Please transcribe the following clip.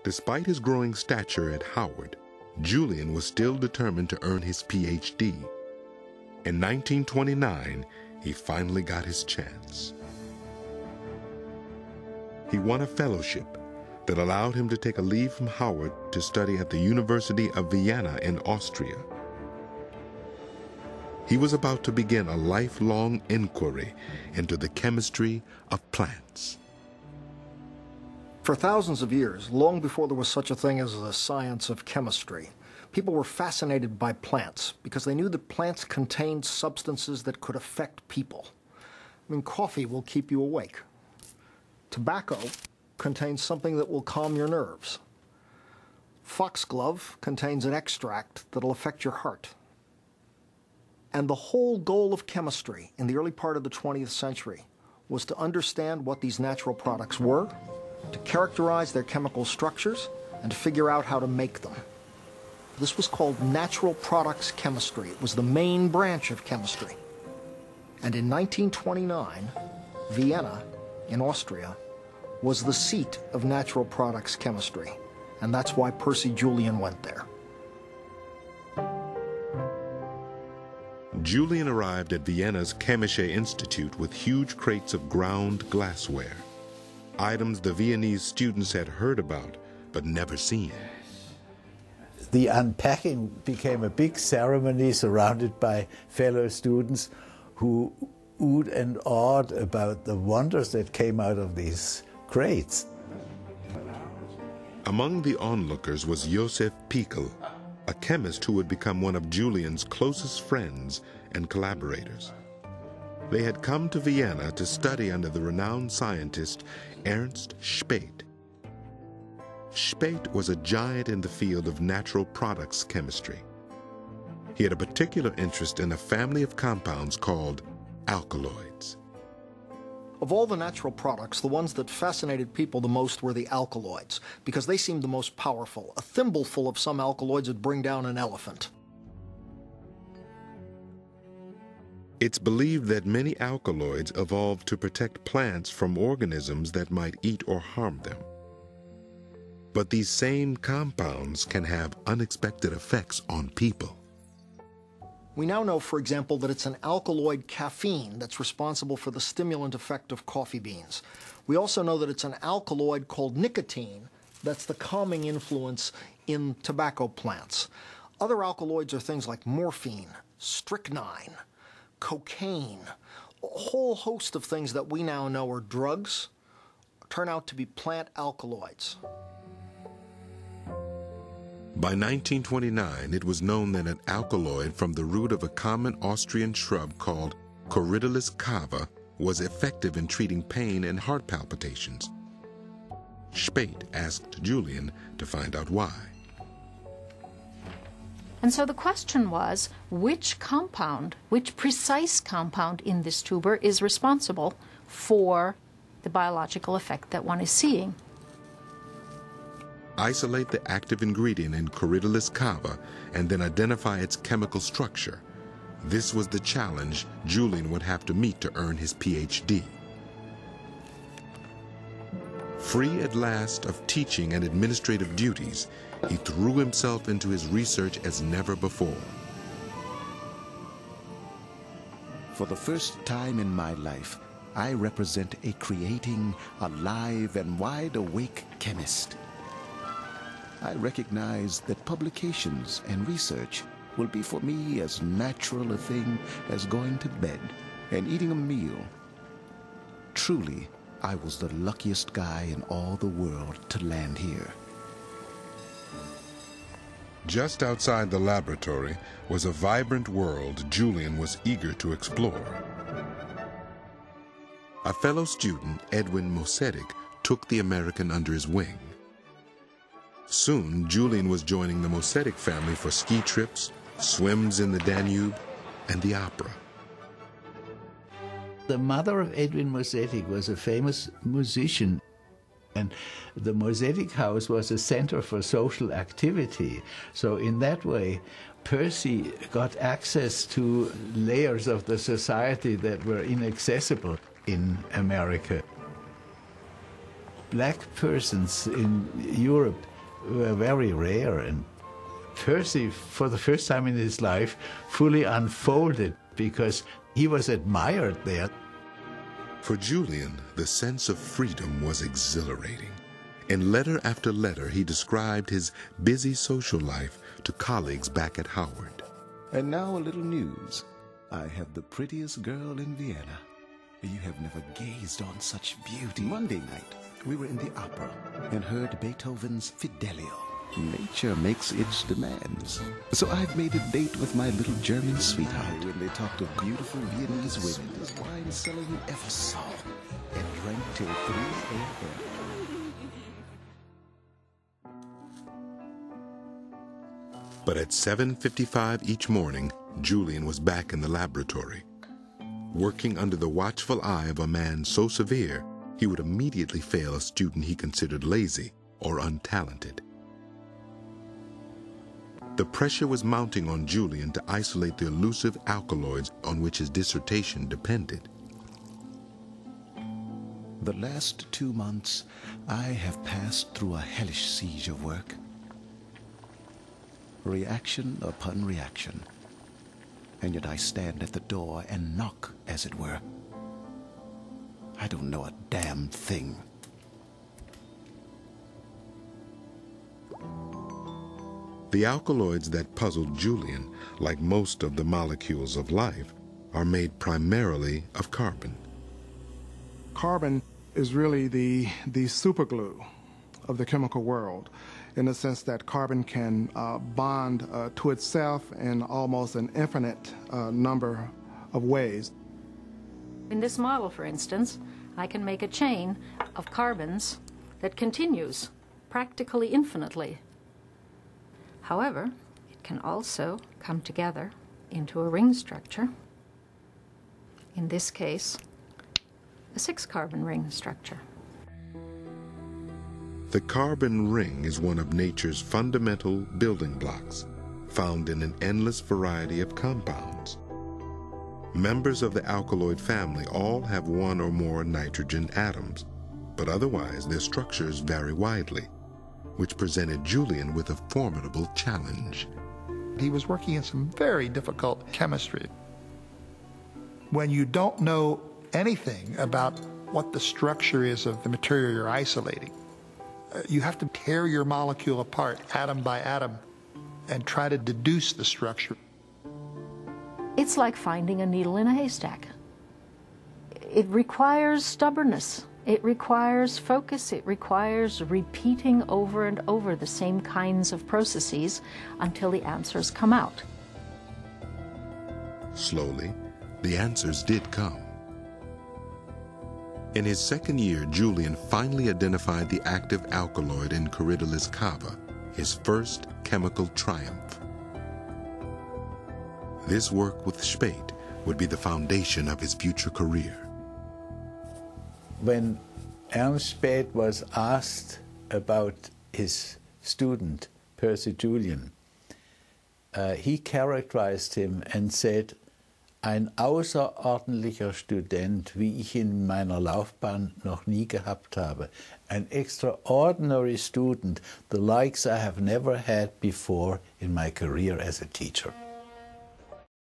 Despite his growing stature at Howard, Julian was still determined to earn his Ph.D. In 1929, he finally got his chance. He won a fellowship that allowed him to take a leave from Howard to study at the University of Vienna in Austria. He was about to begin a lifelong inquiry into the chemistry of plants. For thousands of years, long before there was such a thing as the science of chemistry, people were fascinated by plants because they knew that plants contained substances that could affect people. I mean, coffee will keep you awake. Tobacco contains something that will calm your nerves. Foxglove contains an extract that'll affect your heart. And the whole goal of chemistry in the early part of the 20th century was to understand what these natural products were, to characterize their chemical structures, and to figure out how to make them. This was called natural products chemistry. It was the main branch of chemistry. And in 1929, Vienna, in Austria, was the seat of natural products chemistry. And that's why Percy Julian went there. Julian arrived at Vienna's Chemische Institute with huge crates of ground glassware, items the Viennese students had heard about but never seen. The unpacking became a big ceremony surrounded by fellow students who oohed and awed about the wonders that came out of these crates. Among the onlookers was Josef Pickel, a chemist who would become one of Julian's closest friends and collaborators. They had come to Vienna to study under the renowned scientist Ernst Spate. Spate was a giant in the field of natural products chemistry. He had a particular interest in a family of compounds called alkaloids. Of all the natural products, the ones that fascinated people the most were the alkaloids, because they seemed the most powerful. A thimbleful of some alkaloids would bring down an elephant. It's believed that many alkaloids evolved to protect plants from organisms that might eat or harm them. But these same compounds can have unexpected effects on people. We now know, for example, that it's an alkaloid caffeine that's responsible for the stimulant effect of coffee beans. We also know that it's an alkaloid called nicotine that's the calming influence in tobacco plants. Other alkaloids are things like morphine, strychnine, cocaine. A whole host of things that we now know are drugs turn out to be plant alkaloids. By 1929, it was known that an alkaloid from the root of a common Austrian shrub called Corydalus cava was effective in treating pain and heart palpitations. Spate asked Julian to find out why. And so the question was, which compound, which precise compound in this tuber is responsible for the biological effect that one is seeing? Isolate the active ingredient in Corydalus cava and then identify its chemical structure. This was the challenge Julian would have to meet to earn his Ph.D. Free at last of teaching and administrative duties, he threw himself into his research as never before. For the first time in my life, I represent a creating, alive, and wide-awake chemist. I recognize that publications and research will be for me as natural a thing as going to bed and eating a meal. Truly, I was the luckiest guy in all the world to land here. Just outside the laboratory was a vibrant world Julian was eager to explore. A fellow student, Edwin Mosetic, took the American under his wing. Soon, Julian was joining the Mosetic family for ski trips, swims in the Danube, and the opera. The mother of Edwin Mosetic was a famous musician, and the Mosetic house was a center for social activity. So in that way, Percy got access to layers of the society that were inaccessible in America. Black persons in Europe were very rare, and Percy, for the first time in his life, fully unfolded because he was admired there. For Julian, the sense of freedom was exhilarating. In letter after letter, he described his busy social life to colleagues back at Howard. And now a little news. I have the prettiest girl in Vienna. You have never gazed on such beauty. Monday night, we were in the opera and heard Beethoven's Fidelio. Nature makes its demands. So I've made a date with my little German sweetheart. When they talked of beautiful Viennese women, the sweetest wine cellar you ever saw, and drank till 3 a.m. But at 7:55 each morning, Julian was back in the laboratory. Working under the watchful eye of a man so severe, he would immediately fail a student he considered lazy or untalented. The pressure was mounting on Julian to isolate the elusive alkaloids on which his dissertation depended. The last 2 months, I have passed through a hellish siege of work. Reaction upon reaction. And yet I stand at the door and knock, as it were. I don't know a damn thing. The alkaloids that puzzled Julian, like most of the molecules of life, are made primarily of carbon. Carbon is really the superglue of the chemical world, in the sense that carbon can bond to itself in almost an infinite number of ways. In this model, for instance, I can make a chain of carbons that continues practically infinitely. However, it can also come together into a ring structure. In this case, a 6-carbon ring structure. The carbon ring is one of nature's fundamental building blocks, found in an endless variety of compounds. Members of the alkaloid family all have one or more nitrogen atoms, but otherwise their structures vary widely, which presented Julian with a formidable challenge. He was working in some very difficult chemistry. When you don't know anything about what the structure is of the material you're isolating, you have to tear your molecule apart, atom by atom, and try to deduce the structure. It's like finding a needle in a haystack. It requires stubbornness. It requires focus. It requires repeating over and over the same kinds of processes until the answers come out. Slowly, the answers did come. In his second year, Julian finally identified the active alkaloid in Corydalus cava, his first chemical triumph. This work with Spate would be the foundation of his future career. When Ernst Spate was asked about his student, Percy Julian, he characterized him and said, ein außerordentlicher Student, wie ich ihn in meiner Laufbahn noch nie gehabt habe. An extraordinary student, the likes I have never had before in my career as a teacher.